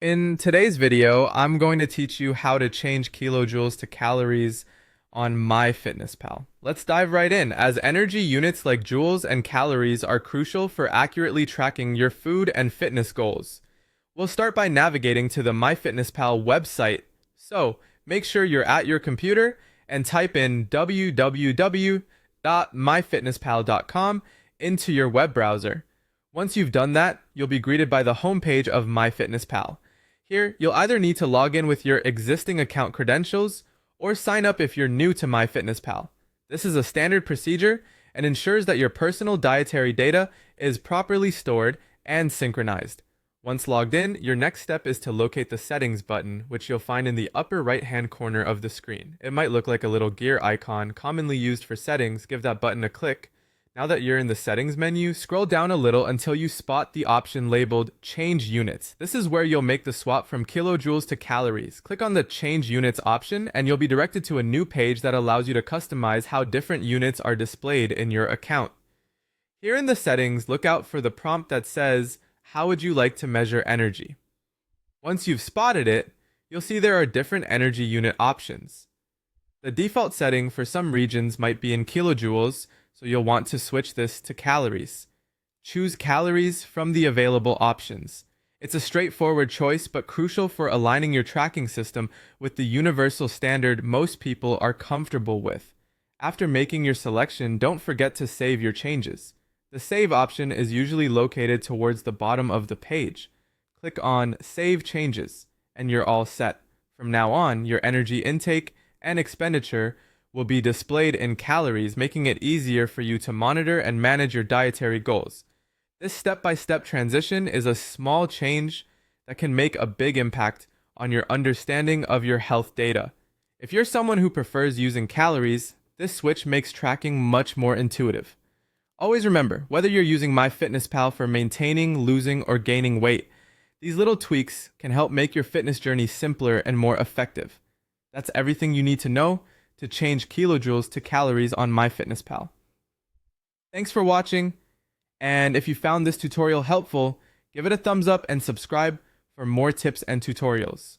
In today's video, I'm going to teach you how to change kilojoules to calories on Myfitnesspal. Let's dive right in, as energy units like joules and calories are crucial for accurately tracking your food and fitness goals. We'll start by navigating to the Myfitnesspal website, so make sure you're at your computer and type in www.myfitnesspal.com into your web browser. Once you've done that, you'll be greeted by the homepage of Myfitnesspal. Here, you'll either need to log in with your existing account credentials or sign up if you're new to Myfitnesspal. This is a standard procedure and ensures that your personal dietary data is properly stored and synchronized. Once logged in, your next step is to locate the settings button, which you'll find in the upper right-hand corner of the screen. It might look like a little gear icon commonly used for settings. Give that button a click. Now that you're in the settings menu, scroll down a little until you spot the option labeled Change Units. This is where you'll make the swap from kilojoules to calories. Click on the Change Units option and you'll be directed to a new page that allows you to customize how different units are displayed in your account. Here in the settings, look out for the prompt that says, "How would you like to measure energy?" Once you've spotted it, you'll see there are different energy unit options. The default setting for some regions might be in kilojoules, so you'll want to switch this to calories. Choose calories from the available options. It's a straightforward choice, but crucial for aligning your tracking system with the universal standard most people are comfortable with. After making your selection, don't forget to save your changes. The save option is usually located towards the bottom of the page. Click on Save Changes, and you're all set. From now on, your energy intake and expenditure will be displayed in calories, making it easier for you to monitor and manage your dietary goals. This step-by-step transition is a small change that can make a big impact on your understanding of your health data. If you're someone who prefers using calories, this switch makes tracking much more intuitive. Always remember, whether you're using Myfitnesspal for maintaining, losing, or gaining weight, these little tweaks can help make your fitness journey simpler and more effective. That's everything you need to know to change kilojoules to calories on Myfitnesspal. Thanks for watching, and if you found this tutorial helpful, give it a thumbs up and subscribe for more tips and tutorials.